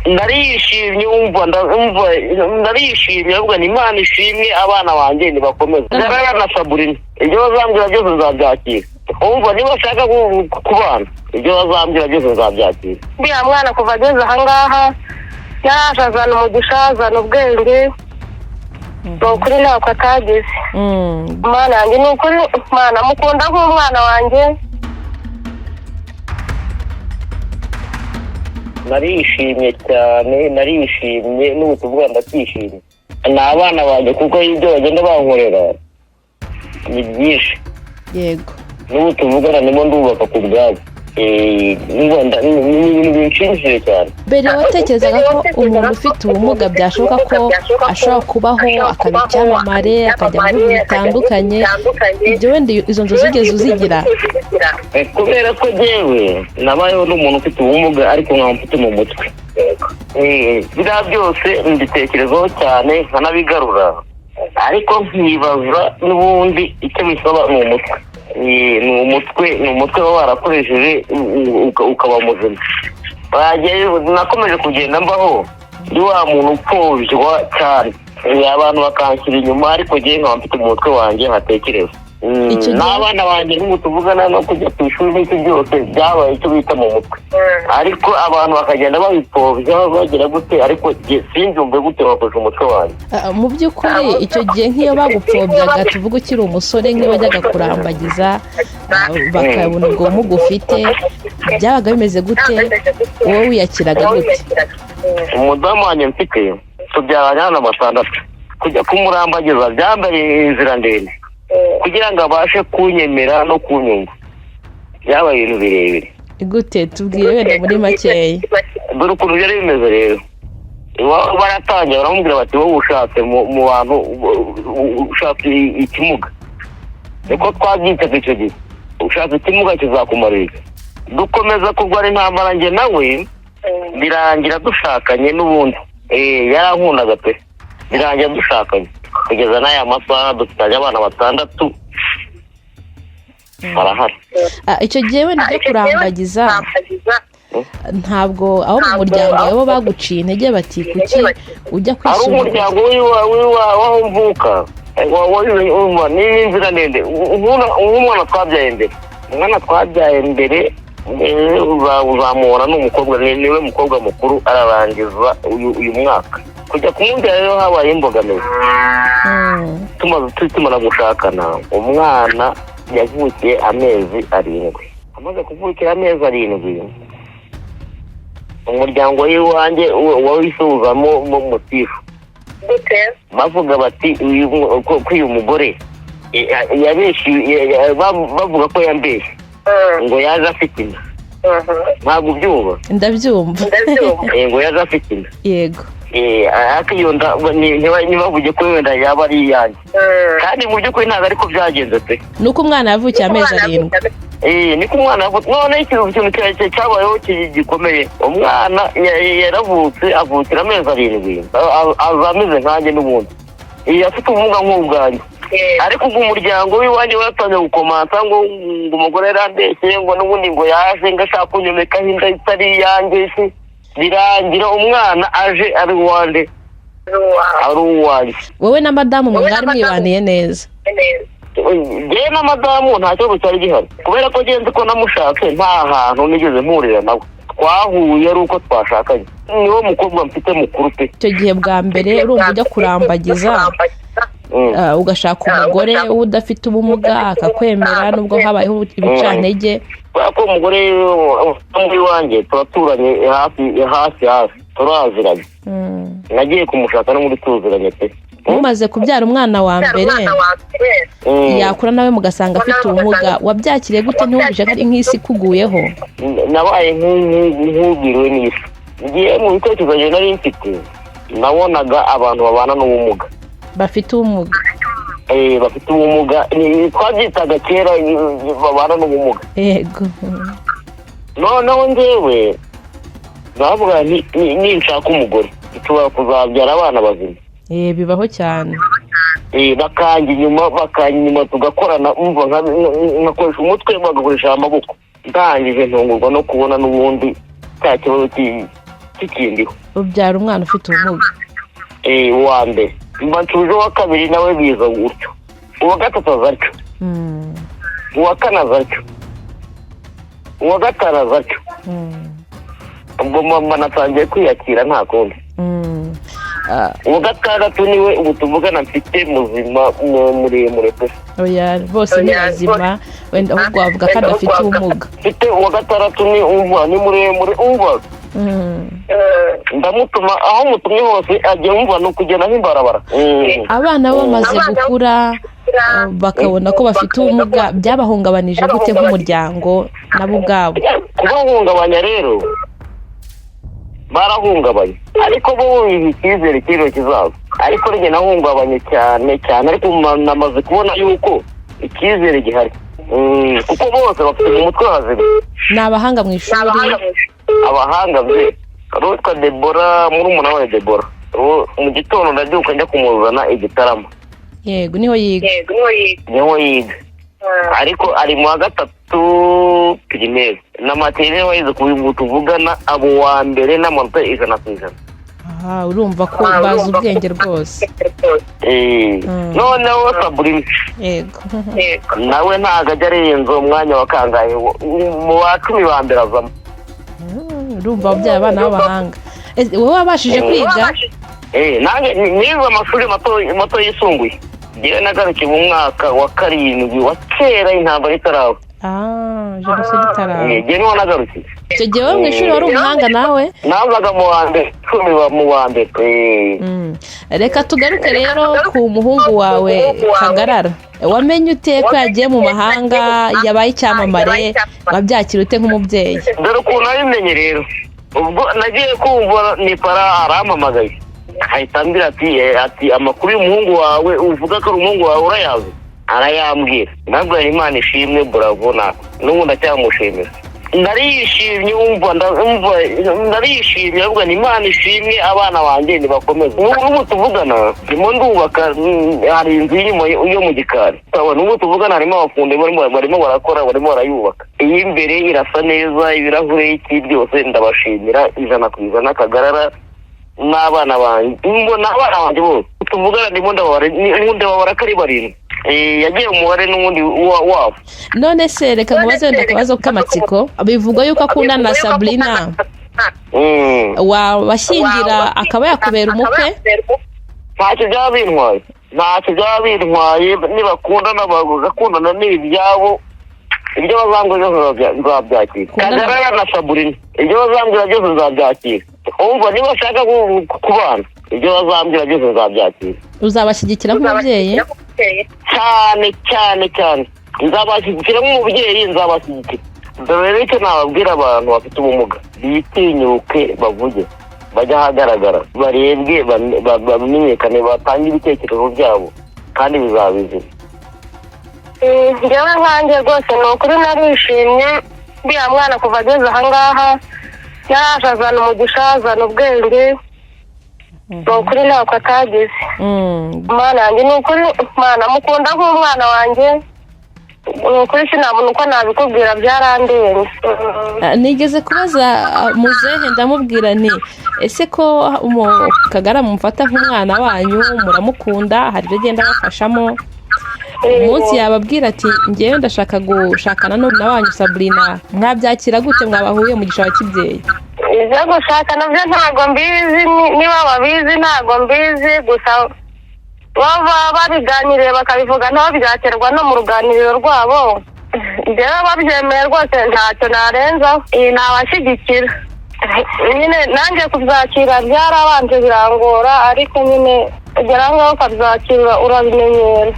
narishimye narishimye ahubwo ni Imana ishimwe abana banjye nibakomeza Garara na Sabrina ibyo bazambwira byose nzabyakira umva niba bashaka kubana ibyo bazambwira byose nzabyakira bya mwana kuva ageze ahangaha yarashazana umugisha azana ubwenge nukuri ntako atagize umwana wanjye nukuri Mana mukunda nk'umwana wanjye narishimye cyane narishimye n'ubutumwa ndakishimye ni abana banjye kuko ibyo bagenda bankorera ni byinshi yego n'ubu tuvugana nimo ndubaka ku bwabo ni ibintu binshimishije cyane. mbere watekerezaga ko umuntu ufite ubumuga byashoboka ko ashobora kubaho akaba icyamamare akajya mu bihugu bitandukanye ibyo wenda izo nzozi zigeze uzigira? kubera ko jyewe nabayeho n'umuntu ufite ubumuga ariko nkaba mfite mu mutwe biriya byose mbitekerezaho cyane nkanabigarura ariko nkibaza n'ubundi icyo bisaba ni umutwe ni umutwe baba barakoresheje ukaba muzima nakomeje kugenda mbaho ndi wa muntu upfobya cyane abantu bakanshyira inyuma ariko jyewe nkaba mfite mu mutwe wanjye nkatekereza n'abana banjye n'ubu tuvugana no kujya ku ishuri n'icyo byose byabaye icyo bita mu mutwe ariko abantu bakagenda babipfobya bagira gute ariko sinzumve gute bakoresha umutwe wanjye. mu by'ukuri icyo gihe nk'iyo bagupfobyaga tuvuga ukiri umusore nk'iyo bajyaga kurambagiza bakabona ubwo bumuga ufite byabaga bimeze gute wowe wiyakiraga gute? umudamu wanjye mfite tubyaranye hano 6 kujya kumurambagiza byambaye inzira ndende kugira ngo abashe kunyemera no kunyumva byabaye ibintu birebire. gute tubwire wenda muri makeya? dore ukuntu byari bimeze rero baratangira baramubwira bati wowe ushatse mu bantu ushatse ikimuga niko twabyitaga icyo gihe ushatse ikimuga kizakumarira dukomeza kurwara intambara njye nawe birangira dushakanye n'ubundi yarankundaga pe birangira dushakanye kugeza n'aya masaha dufitanye abana 6 barahari. icyo gihe wenda ujya kurambagiza ntabwo aho mu muryango wabo baguciye intege bati kuki ujya kwisura? ari umuryango w'aho mvuka n'inzira ndende umwana twabyaye mbere uzamubona n'umukobwa niwe mukobwa mukuru ararangiza uyu mwaka kujya kumubwira rero habaye imbogamizi tumara gushakana umwana yavukiye amezi 7 amaze kuvukira amezi 7 umuryango w'iwanjye wawisuzamo mu mutifu bavuga bati ko uyu mugore yabeshye bavuga ko yambeshye ngo yaje afite inda ntabwo ubyumva? ndabyumva ngo yaje afite inda yego ariko iyo nda ntibavuge ko wenda yaba ari iyanjye kandi mu by'ukuri ntabwo ariko byagenze pe nuko umwana yavukiye amezi 7 niko umwana yavutse none ikintu cyabayeho gikomeye umwana yaravutse avukira amezi 7 azameze nkanjye n'ubundi afite ubumuga nk'ubwanjye ariko umuryango w'iwanjye watangiye gukomanta ngo umugore yarambeshye ngo n'ubundi ngo yaje ngo ashaka kunyomekaho inda itari iyanjye birangira umwana aje ari uwanjye wowe na madamu mwari mwibaniye neza? njyewe na madamu nta kibazo cyari gihari kubera ko ngenzi ko namushatse nta hantu nigeze mpurira nawe twahuye ari uko twashakanye niwo mukobwa mfite mukuru pe. icyo gihe bwa mbere urumva ujya kurambagiza ugashaka umugore udafite ubumuga akakwemera nubwo habayeho ibicantege? kubera ko umugore w'iwanjye turaturanye hafi turaziranye nagiye kumushaka no muri tuziranye pe. mumaze kubyara umwana wa mbere yakura nawe mugasanga afite ubumuga wabyakiriye gute? ntiwumvishe ko ari nk'isi ikuguyeho? nabaye nk'ubwiriwe n'isi ngiye mu bitekerezo nari mfite nabonaga abantu babana n'ubumuga bafite ubumuga bafite ubumuga twabyitaga kera babana n'ubumuga yego noneho njyewe navuga ninshaka umugore nshobora kuzabyara abana bazima. bibaho cyane. bakajya inyuma tugakorana nkakoresha umutwe bagakoresha amaboko ndangije ntungurwa no kubona n'ubundi cya kibazo kikindiho. ubyara umwana ufite ubumuga. Uwa mbere mba nsuje uwa kabiri nawe biza gutyo, uwa gatatu aza atyo, uwa kane aza atyo, uwa gatanu aza atyo. ubwo mama natangiye kwiyakira nta kundi. uwa gatandatu niwe ubu tuvugana mfite muzima muremure pe. Oya bose ni bazima, wenda ahubwo wavuga ko adafite ubumuga. mfite uwa gatandatu ni muremure umva. ndamutuma aho mutumye hose agiye umva no kugenda nk'imbarabara. Abana bo bamaze gukura bakabona ko bafite ubumuga, byabahungabanije gute nk'umuryango nabo ubwabo? kubahungabanya rero barahungabanye, ariko bo icyizere kiriho kizaza. ariko njye nahungabanye cyane cyane, ariko namaze kubona yuko icyizere gihari, kuko bose bafite mu mutwe hazima. Ni abahanga mu ishuri. abahanga bye rutwa Debora, murumuna we Debora, mu gitondo ndabyuka njya kumuzana Igitarama. Yego niho yiga. niho yiga ariko ari mu wa gatatu primaire na maternelle wayize kubivuga tuvugana abo wa mbere n'amanota 100%. Urumva ko bazi ubwenge rwose. noneho Sabrina Yego nawe ntago ajya arenza umwanya wa kangahe, mu wa 10 ba mbere azamo. Urumva ubyara abana b'abahanga. Wowe wabashije kwiga? nanjye nize amashuri mato yisumbuye, ngewe nagarukiye mu mwaka wa 7 wa kera intambara itaraba. Jenoside itaraba. ngewe niho nagarukiye. Icyo gihe wowe mu ishuri wari umuhanga nawe? nazaga mu wa mbere, 10 mu wa mbere. Reka tugaruke rero ku muhungu wawe Kagarara. Wamenye ute ko yagiye mu mahanga, yabaye icyamamare, wabyakira ute nk'umubyeyi? dore ukuntu nabimenye rero, ubwo nagiye kumva Nipara arampamagaye ahita ambwira ati amakuru y'umuhungu wawe uvuga ko ari umuhungu wawe urayazi? arayambwira. nabwo Imana ishimwe, bravo. n'ubu ndacyamushimira. narishimye narishimye, ahubwo ni Imana ishimwe, abana banjye nibakomeze. n'ubu tuvugana ndimo ndubaka, hari inzu inyuma yo mu gikari. n'ubu tuvugana harimo abafundi barimo barakora, barimo barayubaka. iyi imbere irasa neza, ibirahure iki byose ndabashimira 100%. Kagarara n'abana banjye, n'abana banjye bose tuvugana ndimo ndababara ko ari 7. yagiye umubare n'ubundi wabo. None se reka nkubaze wenda akabazo k'amatsiko. Bivugwa yuko akundana na Sabrina, wabashyingira akaba yakubera umukwe? ntacyo byaba bintwaye, nibakundana bagakundana n'ibyabo, ibyo bazambwira nzabyakira. Kagarara na Sabrina ibyo bazambwira byose nzabyakira. umva niba bashaka kubana, ibyo bazambwira byose nzabyakira. Uzabashyigikira nk'umubyeyi? cyane nzabashyigikira nk'umubyeyi, nzabashyigikira. dore rero icyo nababwira abantu bafite ubumuga, bitinyuke bavuge, bajya ahagaragara, barebwe, bamenyekane, batange ibitekerezo byabo, kandi bizaba bizima. njyewe nkanjye rwose ni ukuri narishimye, uriya mwana kuva ageze ahangaha yaraje azana umugisha, azana ubwenge, ni ukuri ntako atagize. umwana wanjye ni ukuri, mwana mukunda nk'umwana wanjye, ni ukuri sinabona uko nabikubwira, byarandenze. nigeze kubaza muzehe ndamubwira nti ese ko Kagara mumfata nk'umwana wanyu, muramukunda, hari ibyo agenda abafashamo, umunsi yababwira ati ngewe ndashaka gushakana na wanyu Sabrina, mwabyakira gute mwabahuye mu gishaho cy'ibyeyi? ibyo gushaka nabyo ntabwo mbizi, niba babizi ntabwo mbizi, gusa baba babiganiriye bakabivuga nabo byaterwa no mu ruganiriro rwabo. njyewe babyemeye rwose ntacyo narenzaho, nabashyigikira. nyine nanjye kubyakira byarabanje birangora, ariko nyine ugera ngaho ukabyakira urabimenyera.